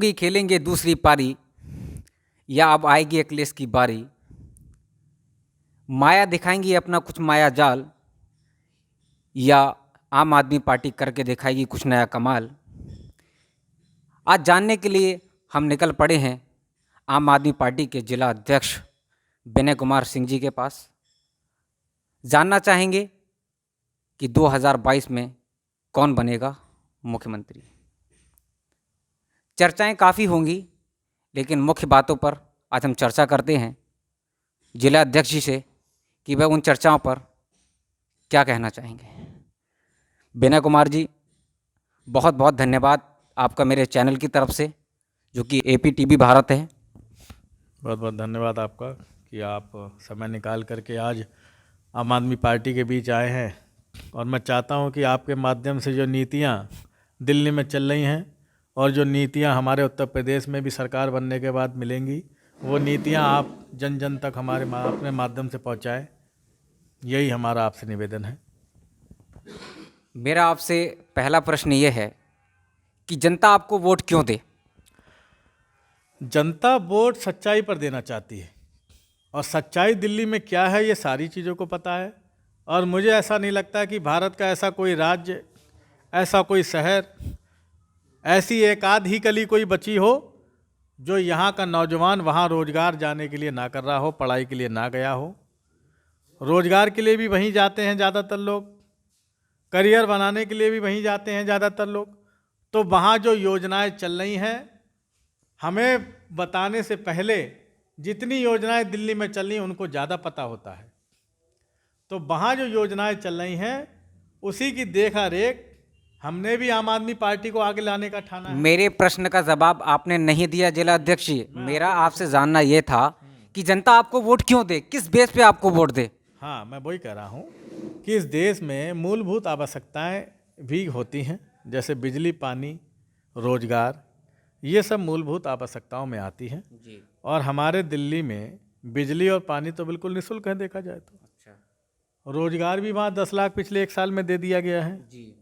होगी खेलेंगे दूसरी पारी, या अब आएगी अखिलेश की बारी। माया दिखाएंगी अपना कुछ माया जाल, या आम आदमी पार्टी करके दिखाएगी कुछ नया कमाल। आज जानने के लिए हम निकल पड़े हैं आम आदमी पार्टी के जिला अध्यक्ष विनय कुमार सिंह जी के पास। जानना चाहेंगे कि 2022 में कौन बनेगा मुख्यमंत्री। चर्चाएं काफ़ी होंगी, लेकिन मुख्य बातों पर आज हम चर्चा करते हैं जिला अध्यक्ष जी से कि वह उन चर्चाओं पर क्या कहना चाहेंगे। विनय कुमार जी, बहुत बहुत धन्यवाद आपका मेरे चैनल की तरफ से, जो कि APTV भारत है। बहुत बहुत धन्यवाद आपका कि आप समय निकाल करके आज आम आदमी पार्टी के बीच आए हैं। और मैं चाहता हूं कि आपके माध्यम से जो नीतियां दिल्ली में चल रही हैं और जो नीतियां हमारे उत्तर प्रदेश में भी सरकार बनने के बाद मिलेंगी, वो नीतियां आप जन जन तक अपने माध्यम से पहुंचाएं। यही हमारा आपसे निवेदन है। मेरा आपसे पहला प्रश्न ये है कि जनता आपको वोट क्यों दे। जनता वोट सच्चाई पर देना चाहती है, और सच्चाई दिल्ली में क्या है ये सारी चीज़ों को पता है। और मुझे ऐसा नहीं लगता कि भारत का ऐसा कोई राज्य, ऐसा कोई शहर, ऐसी एक आध ही गली कोई बची हो जो यहाँ का नौजवान वहाँ रोजगार जाने के लिए ना कर रहा हो, पढ़ाई के लिए ना गया हो। रोजगार के लिए भी वहीं जाते हैं ज़्यादातर लोग, करियर बनाने के लिए भी वहीं जाते हैं ज़्यादातर लोग। तो वहाँ जो योजनाएं चल रही हैं, हमें बताने से पहले जितनी योजनाएं दिल्ली में चल रही हैं उनको ज़्यादा पता होता है। तो वहाँ जो योजनाएं चल रही हैं उसी की देखा रेख हमने भी आम आदमी पार्टी को आगे लाने का ठाना है। मेरे प्रश्न का जवाब आपने नहीं दिया जिला अध्यक्ष जी। मेरा आपसे जानना यह था कि जनता आपको वोट क्यों दे, किस बेस पे आपको वोट दे। हाँ, मैं वही कह रहा हूँ कि इस देश में मूलभूत आवश्यकताएं भी होती हैं, जैसे बिजली, पानी, रोजगार, ये सब मूलभूत आवश्यकताओं में आती हैं। और हमारे दिल्ली में बिजली और पानी तो बिल्कुल निःशुल्क है देखा जाए तो। अच्छा। रोजगार भी वहाँ 10 लाख पिछले 1 साल में दे दिया गया है जी।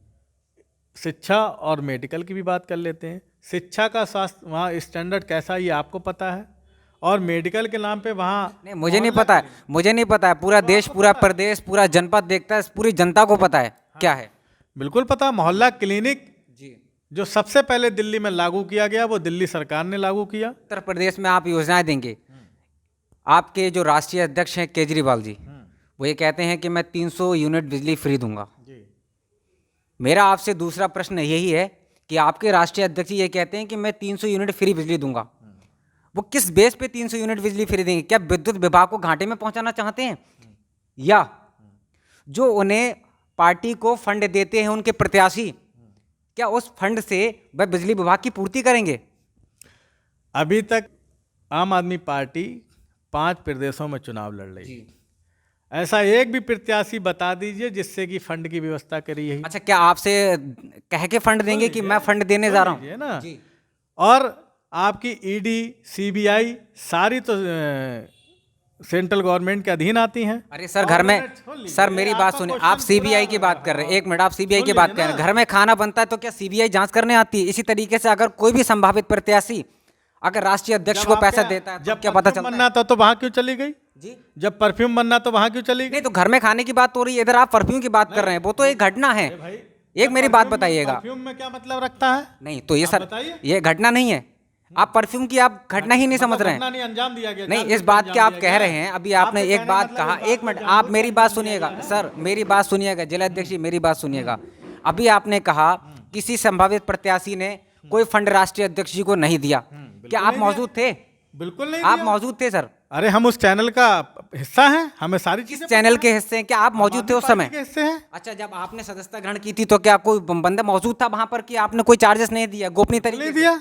शिक्षा और मेडिकल की भी बात कर लेते हैं। शिक्षा का स्वास्थ्य वहाँ स्टैंडर्ड कैसा ये आपको पता है, और मेडिकल के नाम पे वहाँ नहीं, मुझे नहीं पता है, मुझे नहीं पता है। पूरा देश, पूरा प्रदेश, पूरा जनपद देखता है, पूरी जनता को पता है। हाँ, क्या है, बिल्कुल पता। मोहल्ला क्लिनिक जी, जो सबसे पहले दिल्ली में लागू किया गया, वो दिल्ली सरकार ने लागू किया। उत्तर प्रदेश में आप योजनाएं देंगे। आपके जो राष्ट्रीय अध्यक्ष हैं केजरीवाल जी, वो ये कहते हैं कि मैं 300 यूनिट बिजली फ्री दूंगा। मेरा आपसे दूसरा प्रश्न यही है कि आपके राष्ट्रीय अध्यक्ष ये कहते हैं कि मैं 300 यूनिट फ्री बिजली दूंगा। वो किस बेस पे 300 यूनिट बिजली फ्री देंगे? क्या विद्युत विभाग को घाटे में पहुंचाना चाहते हैं, या जो उन्हें पार्टी को फंड देते हैं उनके प्रत्याशी, क्या उस फंड से वह बिजली विभाग की पूर्ति करेंगे? अभी तक आम आदमी पार्टी 5 प्रदेशों में चुनाव लड़ रही है। ऐसा एक भी प्रत्याशी बता दीजिए जिससे कि फंड की व्यवस्था करी है। अच्छा, क्या आपसे कह के फंड देंगे कि मैं फंड देने जा रहा हूँ ना जी। और आपकी ED, CBI सारी तो सेंट्रल गवर्नमेंट के अधीन आती हैं। अरे सर, घर में, सर मेरी बात सुनिए, आप CBI की बात कर रहे हैं। 1 मिनट, आप CBI की बात कर रहे हैं। घर में खाना बनता है तो क्या CBI जांच करने आती है? इसी तरीके से अगर कोई भी संभावित प्रत्याशी अगर राष्ट्रीय अध्यक्ष को पैसा देता है, जब क्या पता चलता बनना था तो वहां क्यों चली गई जी? जब परफ्यूम बनना तो वहां क्यों चली गई? नहीं, तो घर में खाने की बात हो रही है, इधर आप परफ्यूम की बात कर रहे हैं। वो तो एक घटना है। एक मेरी बात बताइएगा, परफ्यूम में क्या मतलब रखता है? नहीं तो ये सर, ये घटना नहीं है। आप परफ्यूम की आप घटना ही नहीं समझ रहे हैं। नहीं, अंजाम दिया गया। नहीं, इस बात के आप कह रहे हैं। अभी आपने एक बात कहा, 1 मिनट, आप मेरी बात सुनिएगा सर, मेरी बात सुनिएगा जिला अध्यक्ष जी, मेरी बात सुनिएगा। अभी आपने कहा किसी संभावित प्रत्याशी ने कोई फंड राष्ट्रीय अध्यक्ष जी को नहीं दिया। क्या आप मौजूद थे? बिल्कुल नहीं, आप मौजूद थे सर? अरे हम उस चैनल का हिस्सा हैं, हमें सारी चीजें। चैनल के हिस्से हैं? क्या आप मौजूद थे उस समय? हिस्से हैं। अच्छा, जब आपने सदस्यता ग्रहण की थी तो क्या कोई बंदा मौजूद था वहां पर कि आपने कोई चार्जेस नहीं दिया, गोपनीय तरीके से दिया?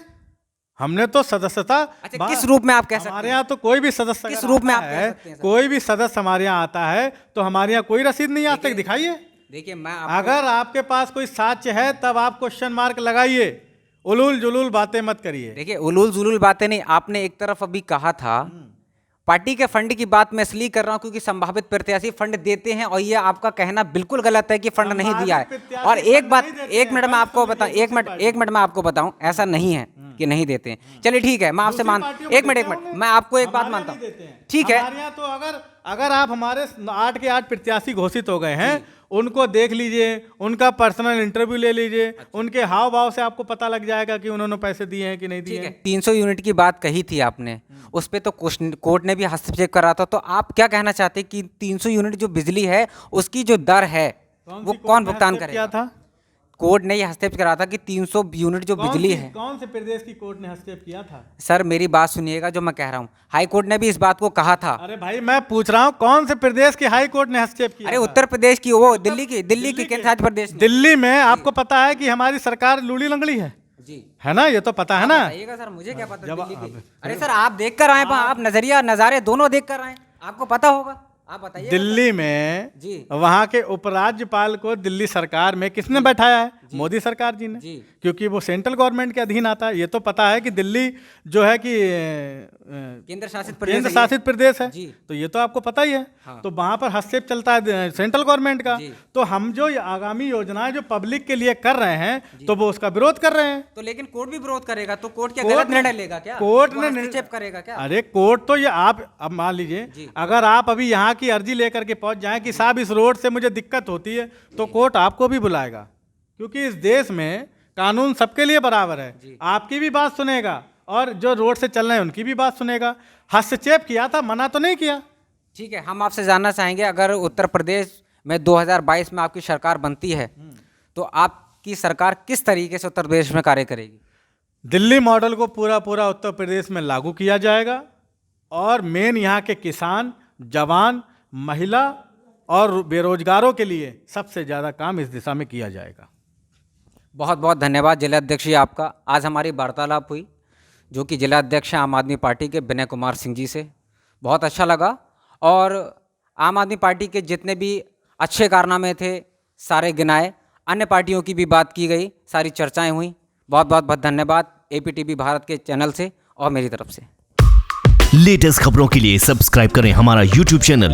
हमने तो सदस्यता। अच्छा, किस रूप में आप कह सकते हैं? हमारे यहाँ तो कोई भी सदस्य, किस रूप में आप कह सकते हैं? कोई भी सदस्य हमारे यहाँ आता है तो हमारे यहाँ कोई रसीद नहीं, आज तक दिखाइए। देखिए, मैं अगर आपके पास कोई साक्ष्य है तब आप क्वेश्चन मार्क लगाइए, उलूल जुलूल बातें मत करिए। देखिए, उलूल जुलूल बातें नहीं। आपने एक तरफ अभी कहा था पार्टी के फंड की बात मैं इसलिए कर रहा हूं क्योंकि संभावित प्रत्याशी फंड देते हैं, और ये आपका कहना बिल्कुल गलत है कि फंड नहीं दिया है। और एक बात, एक मिनट में आपको बताऊं, एक मिनट में आपको बताऊं, ऐसा नहीं है कि नहीं देते हैं। चलिए ठीक है, मैं आपसे एक मिनट मैं आपको एक बात मानता हूँ, ठीक है। हमारे यहाँ तो अगर आप हमारे 8 के 8 प्रत्याशी घोषित हो गए हैं, उनको देख लीजिए, उनका पर्सनल इंटरव्यू ले लीजिए, उनके हाव भाव से आपको पता लग जाएगा कि उन्होंने पैसे दिए हैं कि नहीं दिए हैं। 300 यूनिट की बात कही थी आपने, उस पर तो कोर्ट ने भी हस्तक्षेप करा था। तो आप क्या कहना चाहते हैं कि 300 यूनिट जो बिजली है उसकी जो दर है वो कौन भुगतान करेगा? था कोर्ट ने यह हस्तक्षेप करा था कि 300 यूनिट जो बिजली है। कौन से प्रदेश की कोर्ट ने हस्तक्षेप किया था? सर मेरी बात सुनिएगा जो मैं कह रहा हूँ, हाई कोर्ट ने भी इस बात को कहा था। अरे भाई मैं पूछ रहा हूँ कौन से प्रदेश की हाई कोर्ट ने हस्तक्षेप किया? अरे उत्तर प्रदेश की, वो दिल्ली की केंद्र शासित प्रदेश। दिल्ली में आपको पता है कि हमारी सरकार लूली लंगड़ी है जी, है ना, ये तो पता है ना। सर मुझे क्या पता दिल्ली की? अरे सर आप देख कर आए, आप नज़ारे दोनों देख कर आए, आपको पता होगा, आप बताइए। दिल्ली में जी, वहाँ के उपराज्यपाल को दिल्ली सरकार में किसने बैठाया है? मोदी सरकार जी ने, क्योंकि वो सेंट्रल गवर्नमेंट के अधीन आता है। ये तो पता है कि दिल्ली जो है कि केंद्र शासित प्रदेश है, जी। तो ये तो आपको पता ही है। हाँ। तो वहाँ पर हस्तक्षेप चलता है सेंट्रल गवर्नमेंट का। तो हम जो आगामी योजनाएं जो पब्लिक के लिए कर रहे हैं तो वो उसका विरोध कर रहे हैं। तो लेकिन कोर्ट भी विरोध करेगा, तो कोर्ट क्या गलत निर्णय लेगा क्या? कोर्ट ने हस्तक्षेप करेगा क्या? अरे कोर्ट तो ये आप अब मान लीजिए, अगर आप अभी यहाँ की अर्जी लेकर के पहुंच जाएं कि साहब इस रोड से मुझे दिक्कत होती है, तो कोर्ट आपको भी बुलाएगा, क्योंकि इस देश में कानून सबके लिए बराबर है। आपकी भी बात सुनेगा और जो रोड से चल रहे हैं उनकी भी बात सुनेगा। हस्तक्षेप किया था, मना तो नहीं किया। ठीक है, हम आपसे जानना चाहेंगे, अगर उत्तर प्रदेश में 2022 में आपकी सरकार बनती है तो आपकी सरकार किस तरीके से उत्तर प्रदेश में कार्य करेगी? दिल्ली मॉडल को पूरा उत्तर प्रदेश में लागू किया जाएगा और मेन यहाँ के किसान, जवान, महिला और बेरोजगारों के लिए सबसे ज़्यादा काम इस दिशा में किया जाएगा। बहुत बहुत धन्यवाद जिला अध्यक्ष जी आपका। आज हमारी वार्तालाप हुई जो कि जिला अध्यक्ष आम आदमी पार्टी के विनय कुमार सिंह जी से, बहुत अच्छा लगा। और आम आदमी पार्टी के जितने भी अच्छे कारनामे थे सारे गिनाए, अन्य पार्टियों की भी बात की गई, सारी चर्चाएं हुई। बहुत बहुत धन्यवाद APTV भारत के चैनल से और मेरी तरफ से। लेटेस्ट खबरों के लिए सब्सक्राइब करें हमारा YouTube चैनल